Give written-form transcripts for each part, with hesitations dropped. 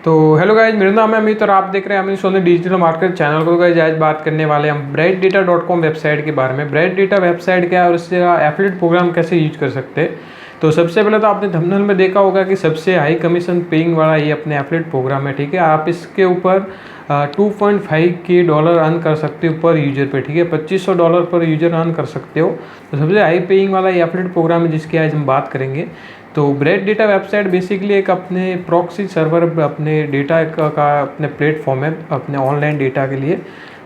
तो hello guys, मेरा नाम है अमित और आप देख रहे हैं Amit Soni digital market channel को। गाइज आज बात करने वाले हैं हम brightdata.com वेबसाइट के बारे में। ब्राइट डेटा वेबसाइट क्या है और इससे एफिलिएट प्रोग्राम कैसे यूज कर सकते हैं। तो सबसे पहले तो आपने थंबनेल में देखा होगा कि सबसे हाई कमीशन पेइंग वाला ये अपने एफिलिएट प्रोग्राम है। ठीक है, आप इसके ऊपर $2.5 अर्न कर सकते हो पर यूजर पे। ठीक है, $2500 पर यूजर अर्न कर सकते हो। तो सबसे हाई पेइंग वाला ये एफिलिएट प्रोग्राम है जिसकी आज हम बात करेंगे। तो ब्राइट डेटा वेबसाइट बेसिकली एक अपने प्रॉक्सी सर्वर अपने डेटा का अपने प्लेटफॉर्म है अपने ऑनलाइन डेटा के लिए।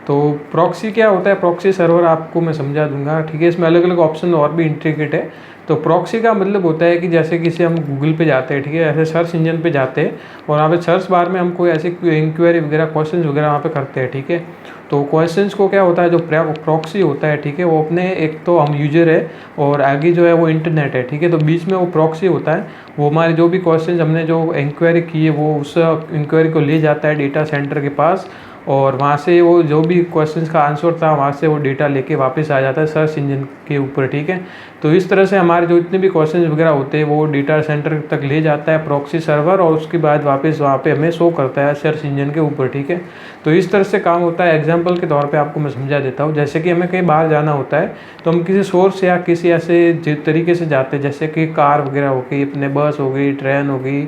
तो प्रॉक्सी क्या होता है, प्रॉक्सी सर्वर आपको मैं समझा दूंगा। ठीक है, इसमें अलग अलग ऑप्शन और भी इंट्रिकेट है। तो प्रॉक्सी का मतलब होता है कि जैसे किसी हम गूगल पे जाते हैं, ठीक है, ऐसे सर्च इंजन पे जाते हैं और वहाँ पे सर्च बार में हम कोई ऐसी इंक्वायरी वगैरह क्वेश्चन वगैरह वहाँ पे करते हैं। ठीक है, तो क्वेश्चंस को क्या होता है, जो प्रॉक्सी होता है, ठीक है, वो अपने एक तो हम यूजर है और आगे जो है वो इंटरनेट है। ठीक है, तो बीच में वो प्रॉक्सी होता है, वो हमारे जो भी क्वेश्चंस हमने जो इंक्वायरी की है वो उस इंक्वायरी को ले जाता है डेटा सेंटर के पास और वहाँ से वो जो भी क्वेश्चंस का आंसर था वहाँ से वो डेटा लेके वापस आ जाता है सर्च इंजन के ऊपर। ठीक है, तो इस तरह से हमारे जो इतने भी क्वेश्चंस वगैरह होते हैं वो डेटा सेंटर तक ले जाता है प्रॉक्सी सर्वर और उसके बाद वापस वहाँ पे हमें शो करता है सर्च इंजन के ऊपर। ठीक है, तो इस तरह से काम होता है। एग्जाम्पल के तौर पे आपको मैं समझा देता हूँ। जैसे कि हमें कहीं बाहर जाना होता है तो हम किसी सोर्स या किसी ऐसे तरीके से जाते हैं, जैसे कि कार वगैरह हो गई, अपने बस हो गई, ट्रेन हो गई,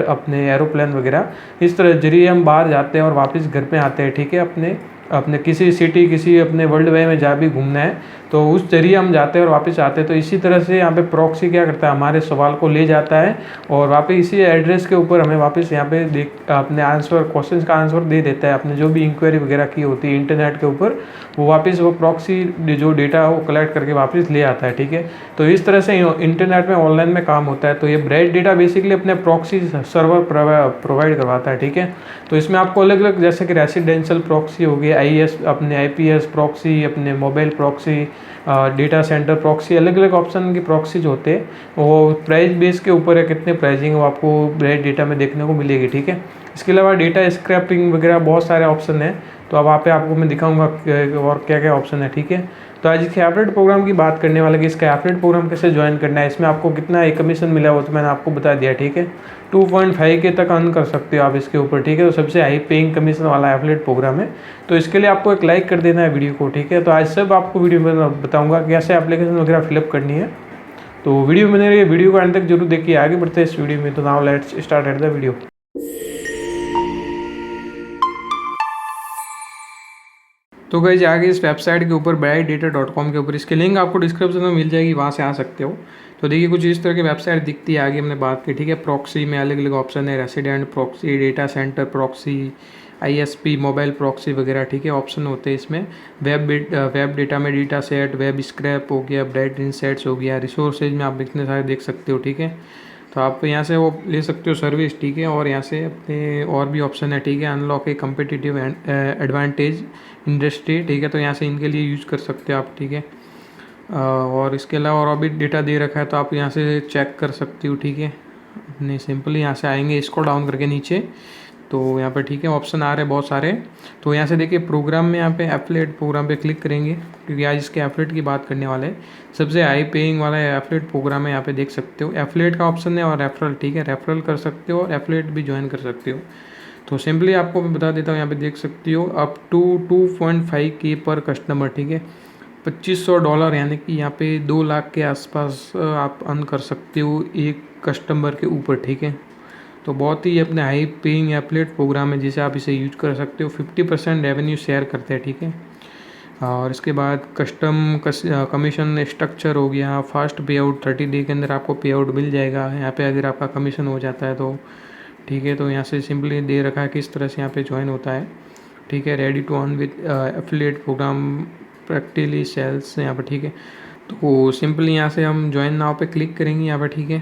अपने एरोप्लेन वगैरह, इस तरह जरिए हम बाहर जाते हैं और वापस घर पे आते हैं। ठीक है, अपने अपने किसी सिटी किसी अपने वर्ल्ड वाइड में जहाँ भी घूमना है तो उस जरिए हम जाते हैं और वापस आते हैं। तो इसी तरह से यहाँ पे प्रॉक्सी क्या करता है, हमारे सवाल को ले जाता है और वापस इसी एड्रेस के ऊपर हमें वापस यहाँ पे अपने आंसर क्वेश्चन का आंसर दे देता है। अपने जो भी इंक्वायरी वगैरह की होती है इंटरनेट के ऊपर वो वापस वो प्रॉक्सी जो डेटा वो कलेक्ट करके वापस ले आता है। ठीक है, तो इस तरह से इंटरनेट में ऑनलाइन में काम होता है। तो ये ब्राइट डेटा बेसिकली अपने प्रॉक्सी सर्वर प्रोवाइड करवाता है। ठीक है, तो इसमें आपको अलग अलग जैसे कि रेसिडेंशियल प्रॉक्सी हो गई, IS अपने IPS प्रॉक्सी, अपने mobile proxy, data centre proxy, अलग अलग ऑप्शन की प्रॉक्सीज होते हैं। वो प्राइस बेस के ऊपर है, कितने प्राइसिंग वो आपको ब्राइट डेटा में देखने को मिलेगी। ठीक है, इसके अलावा डेटा स्क्रैपिंग वगैरह बहुत सारे ऑप्शन हैं, तो अब वहाँ पे आपको मैं दिखाऊंगा और क्या क्या ऑप्शन है। ठीक है, तो आज इसके एफिलिएट प्रोग्राम की बात करने वाले कि इसका एफिलिएट प्रोग्राम कैसे ज्वाइन करना है, इसमें आपको कितना एक कमीशन मिला वो तो मैंने आपको बता दिया। ठीक है, 2.5 के तक अर्न कर सकते हो आप इसके ऊपर। ठीक है, तो सबसे हाई पेइंग कमीशन वाला एफिलिएट प्रोग्राम है। तो इसके लिए आपको एक लाइक कर देना है वीडियो को। ठीक है, तो आज सब आपको वीडियो में बताऊँगा कैसे एप्लीकेशन वगैरह फिलअप करनी है। तो वीडियो बने रहिए, वीडियो को अंत तक जरूर देखिए। आगे बढ़ते हैं इस वीडियो में। तो now let's start at the video. तो गाइस आगे इस वेबसाइट के ऊपर brightdata.com के ऊपर, इसकी लिंक आपको डिस्क्रिप्शन में मिल जाएगी, वहाँ से आ सकते हो। तो देखिए कुछ इस तरह की वेबसाइट दिखती है। आगे हमने बात की, ठीक है, प्रॉक्सी में अलग अलग ऑप्शन है, resident proxy, data centre proxy, ISP mobile proxy वगैरह। ठीक है, ऑप्शन होते हैं इसमें। वेब डेटा में डेटा सेट, वेब स्क्रैप हो गया, ब्राइट इनसाइट्स हो गया, रिसोर्सेज में आप इतने सारे देख सकते हो। ठीक है, तो आप यहाँ से वो ले सकते हो सर्विस। ठीक है, और यहाँ से अपने और भी ऑप्शन है। ठीक है, अनलॉक ए कम्पिटिटिव एडवांटेज इंडस्ट्री। ठीक है, तो यहाँ से इनके लिए यूज कर सकते हो आप। ठीक है, और इसके अलावा और भी डेटा दे रखा है तो आप यहाँ से चेक कर सकते हो। ठीक है, अपने सिंपली यहाँ से आएंगे इसको डाउन करके नीचे, तो यहाँ पे ठीक है ऑप्शन आ रहे हैं बहुत सारे। तो यहाँ से देखिए प्रोग्राम में यहाँ पे एफिलिएट प्रोग्राम पे क्लिक करेंगे क्योंकि आज इसके एफिलिएट की बात करने वाले हैं। सबसे हाई पेइंग वाला एफिलिएट प्रोग्राम है, यहाँ पे देख सकते हो एफिलिएट का ऑप्शन है और रेफरल। ठीक है, रेफरल कर सकते हो और एफिलिएट भी ज्वाइन कर सकते हो। तो सिंपली आपको मैं बता देता हूँ, यहाँ पे देख सकती हो अप टू 2.5K पर कस्टमर। ठीक है, $2500 यानी कि यहाँ पे 2 लाख के आसपास आप अर्न कर सकते हो एक कस्टमर के ऊपर। ठीक है, तो बहुत ही अपने हाई पेइंग एफिलिएट प्रोग्राम है जिसे आप इसे यूज कर सकते हो। 50% रेवेन्यू शेयर करते हैं। ठीक है, और इसके बाद कस्टम कमीशन स्ट्रक्चर हो गया, फास्ट पे आउट, 30 डे के अंदर आपको पे आउट मिल जाएगा यहाँ पे अगर आपका कमीशन हो जाता है तो। ठीक है, तो यहाँ से सिंपली दे रखा है किस तरह से यहाँ पे ज्वाइन होता है। ठीक है, ready to earn with affiliate program practically sales यहाँ पर। ठीक है, तो सिंपली यहाँ से हम ज्वाइन नाउ पे क्लिक करेंगे यहाँ पर। ठीक है,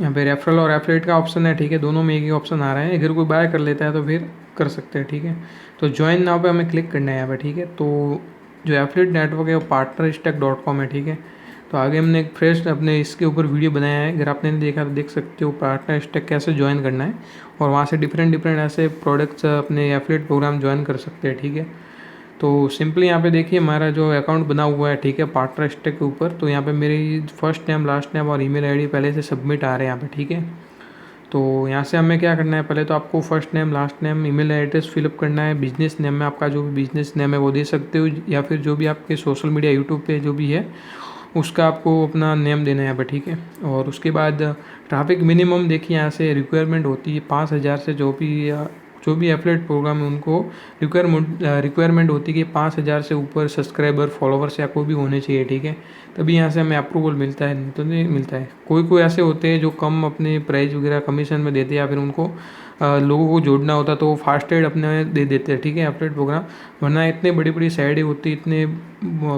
यहाँ पे रेफरल और एफिलिएट का ऑप्शन है। ठीक है, दोनों में एक ही ऑप्शन आ रहा है, अगर कोई बाय कर लेता है तो फिर कर सकते हैं। ठीक है, तो ज्वाइन नाउ पे हमें क्लिक करना है यहाँ पे। ठीक है, तो जो एफिलिएट नेटवर्क है वो partnerstack.com है। ठीक है, तो आगे हमने एक फ्रेश अपने इसके ऊपर वीडियो बनाया है, अगर आपने देखा तो देख सकते हो पार्टनरस्टैक कैसे ज्वाइन करना है और वहाँ से डिफरेंट ऐसे प्रोडक्ट्स अपने एफिलिएट प्रोग्राम ज्वाइन कर सकते हैं। ठीक है, तो सिंपली यहाँ पे देखिए हमारा जो अकाउंट बना हुआ है, ठीक है, पार्टनरस्टैक के ऊपर। तो यहाँ पे मेरी फर्स्ट नेम, लास्ट नेम और ईमेल आईडी पहले से सबमिट आ रहे हैं यहाँ पे। ठीक है, तो यहाँ से हमें क्या करना है, पहले तो आपको first name, last name, email address fill up करना है। बिजनेस नेम में आपका जो भी बिजनेस नेम है वो दे सकते हो, या फिर जो भी आपके सोशल मीडिया यूट्यूब पे जो भी है उसका आपको अपना नेम देना है यहाँ पर, ठीक है। और उसके बाद ट्रैफिक मिनिमम देखिए यहाँ से रिक्वायरमेंट होती है 5,000 से, जो भी एफिलिएट प्रोग्राम है उनको रिक्वायरमेंट होती है कि 5,000 से ऊपर सब्सक्राइबर, फॉलोवर्स या कोई भी होने चाहिए, ठीक है। तभी यहाँ से हमें अप्रूवल मिलता है, नहीं तो नहीं मिलता है। कोई ऐसे होते हैं जो कम अपने प्राइस वगैरह कमीशन में देते हैं, या फिर उनको लोगों को जोड़ना होता तो वो फास्टेड अपने दे देते हैं, ठीक है, एफिलिएट प्रोग्राम। वरना इतने बड़ी बड़ी साइडें होती, इतने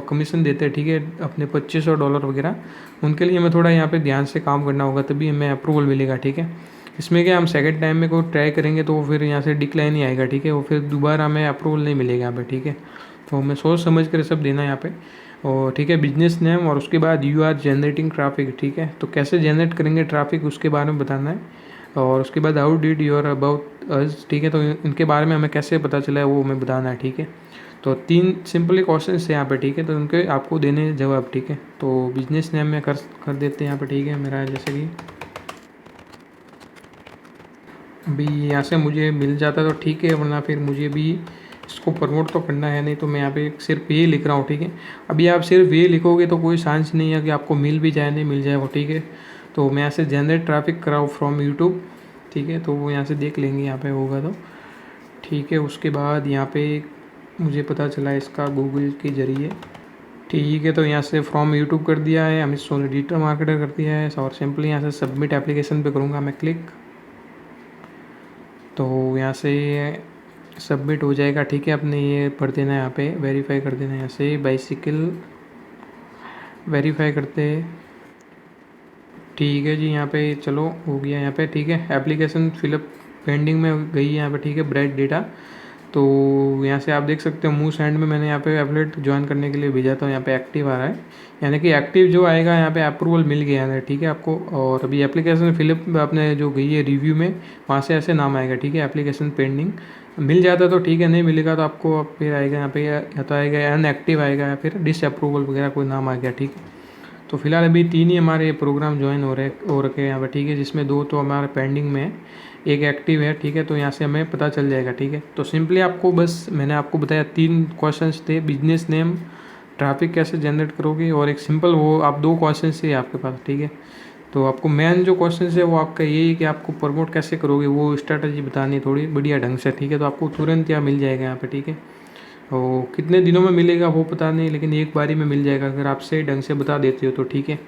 कमीशन देते हैं, ठीक है, अपने $2,500 वगैरह। उनके लिए हमें थोड़ा यहाँ पे ध्यान से काम करना होगा, तभी हमें अप्रूवल मिलेगा, ठीक है। इसमें क्या हम सेकंड टाइम में कोई ट्राई करेंगे तो फिर यहाँ से डिक्लाइन ही आएगा, ठीक है, वो फिर दोबारा हमें अप्रूवल नहीं मिलेगा यहाँ पे, ठीक है। तो हमें सोच समझ कर सब देना है यहाँ पे। और ठीक है, बिजनेस नेम, और उसके बाद यू आर जनरेटिंग ट्रैफिक, ठीक है। तो कैसे जनरेट करेंगे ट्रैफिक उसके बारे में बताना है। और उसके बाद how did your about us, ठीक है, तो इनके बारे में हमें कैसे पता चला है वो हमें बताना है, ठीक है। तो 3 सिंपली क्वेश्चन है यहाँ पे, ठीक है, तो उनके आपको देने जवाब, ठीक है। तो बिजनेस नेम में कर देते हैं यहाँ पे, ठीक है। मेरा जैसे कि अभी यहाँ से मुझे मिल जाता तो ठीक है, वरना फिर मुझे भी इसको प्रमोट तो करना है, नहीं तो मैं यहाँ पे सिर्फ ये लिख रहा हूँ, ठीक है। अभी आप सिर्फ ये लिखोगे तो कोई चांस नहीं है कि आपको मिल भी जाए, नहीं मिल जाए वो, ठीक है। तो मैं यहाँ से जनरेट ट्रैफिक कराऊँ फ्रॉम यूट्यूब, ठीक है, तो वो यहाँ से देख लेंगे, यहाँ पे होगा तो ठीक है। उसके बाद यहाँ पे मुझे पता चला इसका गूगल के ज़रिए, ठीक है। तो यहाँ से फ्रॉम यूट्यूब कर दिया है, हम इसको डिजिटल मार्केटर कर दिया है, और सिंपली यहाँ से सबमिट एप्लीकेशन पे करूँगा मैं क्लिक, तो यहाँ से सबमिट हो जाएगा, ठीक है। अपने ये भर देना है यहाँ पे, वेरीफाई कर देना है, यहाँ से बाइसिकल वेरीफाई करते हैं, ठीक है जी। यहाँ पे चलो हो गया यहाँ पे, ठीक है। एप्लीकेशन फिलअप पेंडिंग में गई है यहाँ पे, ठीक है, ब्राइट डेटा। तो यहाँ से आप देख सकते हो मूव सेंड में मैंने यहाँ पे एफिलिएट ज्वाइन करने के लिए भेजा था, यहाँ पे एक्टिव आ रहा है, यानी कि एक्टिव जो आएगा यहाँ पे अप्रूवल मिल गया है, ठीक है आपको। और अभी एप्लीकेशन फिलअप आपने जो गई है रिव्यू में, वहाँ से ऐसे नाम आएगा, ठीक है, एप्लीकेशन पेंडिंग। मिल जाता तो ठीक है, नहीं मिलेगा तो आपको फिर आएगा यहाँ पे, या तो आएगा अनएक्टिव आएगा, या फिर डिसअप्रूवल वगैरह कोई नाम आ गया, ठीक है। तो फिलहाल अभी 3 ही हमारे प्रोग्राम ज्वाइन हो रखे हैं यहाँ पर, ठीक है, जिसमें 2 तो हमारे पेंडिंग में है, एक एक्टिव है, ठीक है। तो यहाँ से हमें पता चल जाएगा, ठीक है। तो सिंपली आपको बस मैंने आपको बताया 3 क्वेश्चंस थे, बिजनेस नेम, ट्रैफिक कैसे जनरेट करोगे, और एक सिंपल वो आप 2 क्वेश्चन है आपके पास, ठीक है। तो आपको मेन जो क्वेश्चन है वो आपका यही कि आपको प्रमोट कैसे करोगे, वो स्ट्रैटेजी बतानी है थोड़ी बढ़िया ढंग से, ठीक है। तो आपको तुरंत यहाँ मिल जाएगा यहाँ पे, ठीक है। और कितने दिनों में मिलेगा वो पता नहीं, लेकिन एक बारी में मिल जाएगा अगर आप सही ढंग से बता देते हो तो, ठीक है।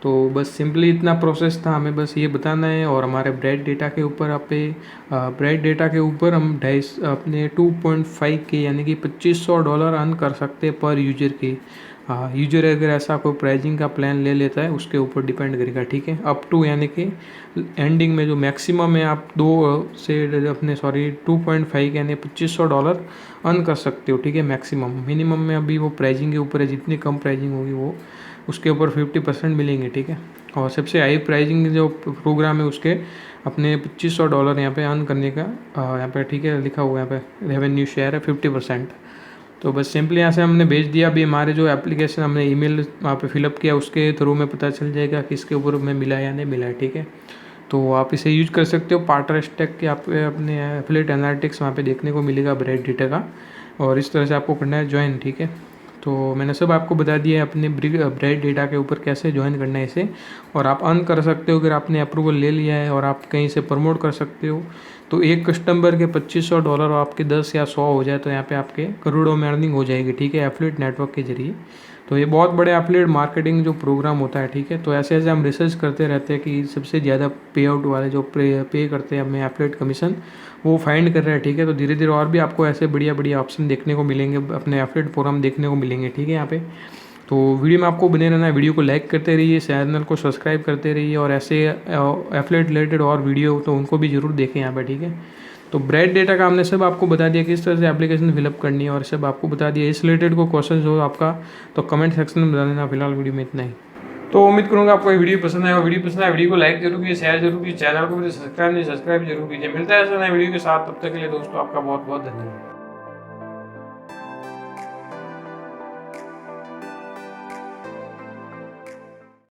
तो बस सिंपली इतना प्रोसेस था, हमें बस ये बताना है। और हमारे ब्राइट डेटा के ऊपर ब्राइट डेटा के ऊपर हम अपने 2.5 के यानी कि $2,500 अर्न कर सकते हैं पर यूजर के। यूजर अगर ऐसा कोई प्राइजिंग का प्लान ले लेता है उसके ऊपर डिपेंड करेगा, ठीक है। अप टू यानी कि एंडिंग में जो मैक्सिमम है आप 2.5 यानी $2,500 अर्न कर सकते हो, ठीक है, मैक्सिमम। मिनिमम में अभी वो प्राइजिंग के ऊपर है, जितनी कम प्राइजिंग होगी वो उसके ऊपर 50% मिलेंगे, ठीक है। और सबसे हाई प्राइजिंग जो प्रोग्राम है उसके अपने $2,500 यहाँ पे अर्न करने का यहाँ पे, ठीक है, लिखा हुआ है यहाँ पे रेवेन्यू शेयर है 50%। तो बस सिंपली यहाँ से हमने भेज दिया। अभी हमारे जो एप्लीकेशन हमने ईमेल वहाँ पे फिलअप किया उसके थ्रू में पता चल जाएगा कि इसके ऊपर हमें मिला या नहीं मिला है, ठीक है। तो आप इसे यूज कर सकते हो पार्टनर स्टैक के, आप अपने एफिलिएट एनालिटिक्स वहाँ पे देखने को मिलेगा ब्राइट डेटा का, और इस तरह से आपको करना है ज्वाइन, ठीक है। तो मैंने सब आपको बता दिया है अपने ब्राइट डेटा के ऊपर कैसे ज्वाइन करना है इसे, और आप अर्न कर सकते हो अगर आपने अप्रूवल ले लिया है, और आप कहीं से प्रमोट कर सकते हो। तो एक कस्टमर के $2,500 आपके 10 या 100 हो जाए तो यहाँ पे आपके करोड़ों में अर्निंग हो जाएगी, ठीक है, एफिलिएट नेटवर्क के जरिए। तो ये बहुत बड़े एफिलिएट मार्केटिंग जो प्रोग्राम होता है, ठीक है। तो ऐसे ऐसे हम रिसर्च करते रहते हैं कि सबसे ज़्यादा पे आउट वाले जो पे करते हैं हमें एफिलिएट कमीशन, वो फाइंड कर रहे हैं, ठीक है। तो धीरे धीरे और भी आपको ऐसे बढ़िया बढ़िया ऑप्शन देखने को मिलेंगे, अपने एफिलिएट प्रोग्राम देखने को मिलेंगे, ठीक है, यहाँ पे। तो वीडियो में आपको बने रहना है, वीडियो को लाइक करते रहिए, चैनल को सब्सक्राइब करते रहिए, और ऐसे एफिलिएट रिलेटेड और वीडियो तो उनको भी जरूर देखें यहाँ पे, ठीक है। तो ब्राइट डेटा का हमने सब आपको बता दिया किस तरह से एप्लीकेशन फिलअप करनी है, और सब आपको बता दिया। इस रिलेटेड को क्वेश्चन हो आपका तो कमेंट सेक्शन में बता देना। फिलहाल वीडियो में इतना ही। तो उम्मीद करूंगा आपको ये वीडियो पसंद आया। वीडियो पसंद आया वीडियो को लाइक जरूर कीजिए, शेयर जरूर कीजिए, चैनल को भी सब्सक्राइब जरूर कीजिए। मिलता है ऐसा नए वीडियो के साथ, तब तक के लिए दोस्तों आपका बहुत बहुत धन्यवाद।